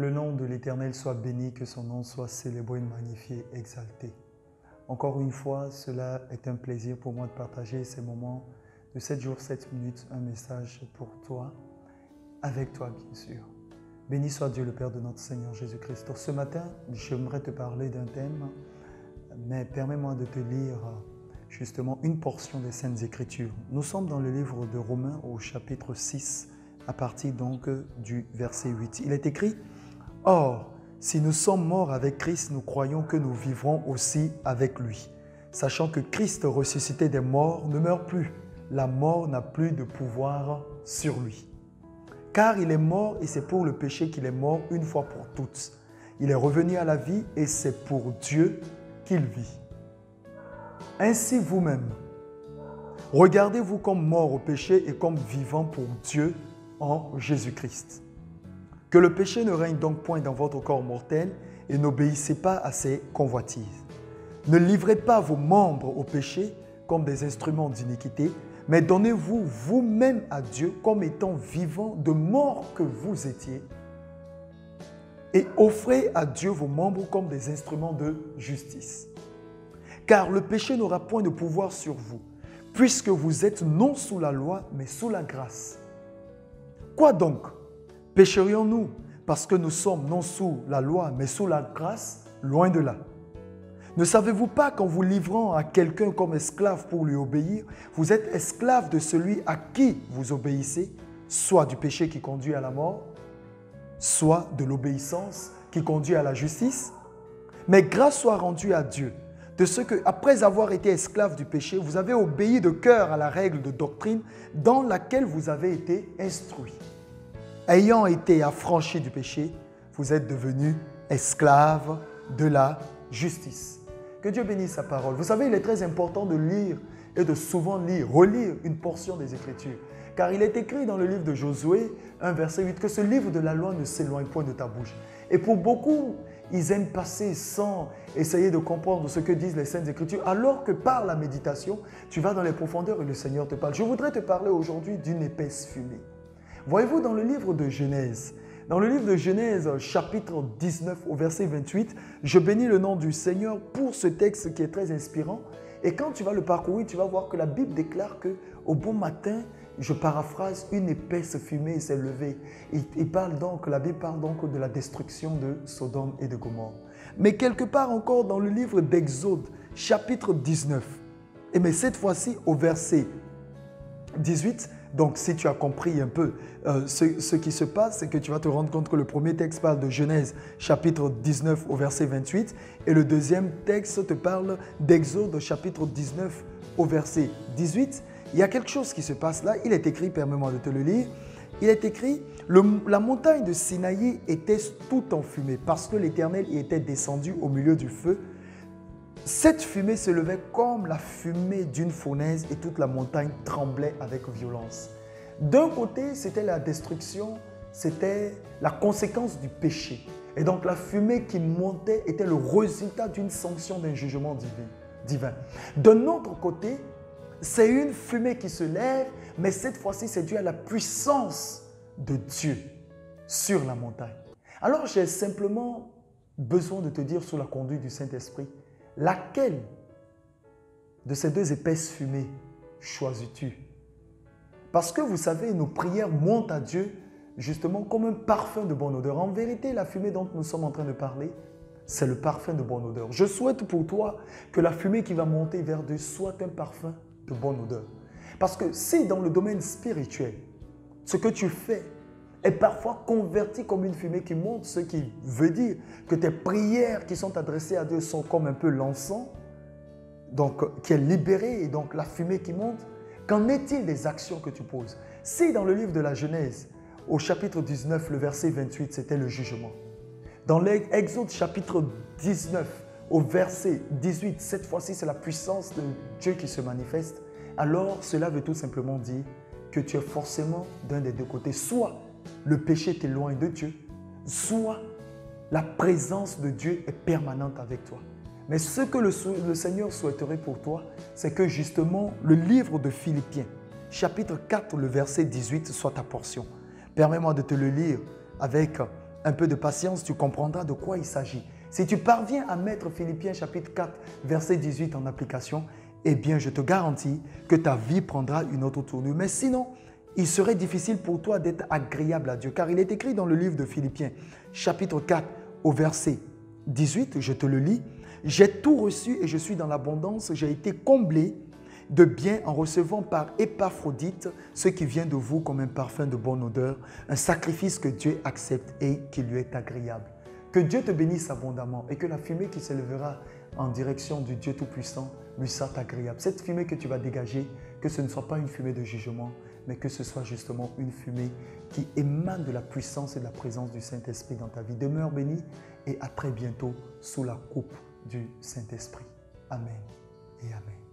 le nom de l'Éternel soit béni, que son nom soit célébré, magnifié, exalté. Encore une fois, cela est un plaisir pour moi de partager ces moments de 7 jours, 7 minutes, un message pour toi, avec toi bien sûr. Béni soit Dieu le Père de notre Seigneur Jésus-Christ. Ce matin, j'aimerais te parler d'un thème, mais permets-moi de te lire justement une portion des Saintes Écritures. Nous sommes dans le livre de Romains au chapitre 6, à partir donc du verset 8. Il est écrit « Or, si nous sommes morts avec Christ, nous croyons que nous vivrons aussi avec lui. Sachant que Christ ressuscité des morts ne meurt plus. La mort n'a plus de pouvoir sur lui. Car il est mort et c'est pour le péché qu'il est mort une fois pour toutes. Il est revenu à la vie et c'est pour Dieu qu'il vit. Ainsi vous-même, regardez-vous comme mort au péché et comme vivant pour Dieu en Jésus-Christ. Que le péché ne règne donc point dans votre corps mortel et n'obéissez pas à ses convoitises. Ne livrez pas vos membres au péché comme des instruments d'iniquité, mais donnez-vous vous-même à Dieu comme étant vivants de mort que vous étiez et offrez à Dieu vos membres comme des instruments de justice. Car le péché n'aura point de pouvoir sur vous, puisque vous êtes non sous la loi, mais sous la grâce. Quoi donc? Pécherions-nous parce que nous sommes non sous la loi, mais sous la grâce? Loin de là. Ne savez-vous pas qu'en vous livrant à quelqu'un comme esclave pour lui obéir, vous êtes esclave de celui à qui vous obéissez, soit du péché qui conduit à la mort, soit de l'obéissance qui conduit à la justice? Mais grâce soit rendue à Dieu de ce que, après avoir été esclave du péché, vous avez obéi de cœur à la règle de doctrine dans laquelle vous avez été instruit. Ayant été affranchis du péché, vous êtes devenus esclaves de la justice. Que Dieu bénisse sa parole. Vous savez, il est très important de lire et de souvent relire une portion des Écritures. Car il est écrit dans le livre de Josué, 1 verset 8, que ce livre de la loi ne s'éloigne point de ta bouche. Et pour beaucoup, ils aiment passer sans essayer de comprendre ce que disent les Saintes Écritures, alors que par la méditation, tu vas dans les profondeurs et le Seigneur te parle. Je voudrais te parler aujourd'hui d'une épaisse fumée. Voyez-vous, dans le livre de Genèse, chapitre 19 au verset 28, je bénis le nom du Seigneur pour ce texte qui est très inspirant. Et quand tu vas le parcourir, tu vas voir que la Bible déclare qu'au bon matin, je paraphrase, une épaisse fumée s'est levée. La Bible parle donc de la destruction de Sodome et de Gomorrhe. Mais quelque part encore dans le livre d'Exode, chapitre 19, mais cette fois-ci au verset 18, donc si tu as compris un peu ce qui se passe, c'est que tu vas te rendre compte que le premier texte parle de Genèse, chapitre 19 au verset 28, et le deuxième texte te parle d'Exode, chapitre 19 au verset 18. Il y a quelque chose qui se passe là. Il est écrit, permets-moi de te le lire, il est écrit, la montagne de Sinaï était tout en fumée parce que l'Éternel y était descendu au milieu du feu. Cette fumée se levait comme la fumée d'une fournaise et toute la montagne tremblait avec violence. D'un côté, c'était la destruction, c'était la conséquence du péché. Et donc la fumée qui montait était le résultat d'une sanction, d'un jugement divin. D'un autre côté, c'est une fumée qui se lève, mais cette fois-ci, c'est dû à la puissance de Dieu sur la montagne. Alors, j'ai simplement besoin de te dire sous la conduite du Saint-Esprit, laquelle de ces deux épaisses fumées choisis-tu? Parce que vous savez, nos prières montent à Dieu justement comme un parfum de bonne odeur. En vérité, la fumée dont nous sommes en train de parler, c'est le parfum de bonne odeur. Je souhaite pour toi que la fumée qui va monter vers Dieu soit un parfum de bonne odeur. Parce que si dans le domaine spirituel, ce que tu fais est parfois converti comme une fumée qui monte, ce qui veut dire que tes prières qui sont adressées à Dieu sont comme un peu l'encens, donc qui est libéré, et donc la fumée qui monte. Qu'en est-il des actions que tu poses? Si dans le livre de la Genèse, au chapitre 19, le verset 28, c'était le jugement. Dans l'Exode chapitre 19, au verset 18, cette fois-ci c'est la puissance de Dieu qui se manifeste, alors cela veut tout simplement dire que tu es forcément d'un des deux côtés. Soit le péché t'éloigne de Dieu, soit la présence de Dieu est permanente avec toi. Mais ce que le Seigneur souhaiterait pour toi, c'est que justement le livre de Philippiens, chapitre 4, le verset 18, soit ta portion. Permets-moi de te le lire avec un peu de patience, tu comprendras de quoi il s'agit. Si tu parviens à mettre Philippiens chapitre 4, verset 18 en application, eh bien, je te garantis que ta vie prendra une autre tournure. Mais sinon, il serait difficile pour toi d'être agréable à Dieu, car il est écrit dans le livre de Philippiens, chapitre 4, au verset 18, je te le lis. « J'ai tout reçu et je suis dans l'abondance, j'ai été comblé de bien en recevant par Épaphrodite ce qui vient de vous comme un parfum de bonne odeur, un sacrifice que Dieu accepte et qui lui est agréable. » Que Dieu te bénisse abondamment et que la fumée qui s'élèvera en direction du Dieu Tout-Puissant lui soit agréable. Cette fumée que tu vas dégager, que ce ne soit pas une fumée de jugement, mais que ce soit justement une fumée qui émane de la puissance et de la présence du Saint-Esprit dans ta vie. Demeure béni et à très bientôt sous la coupe du Saint-Esprit. Amen et Amen.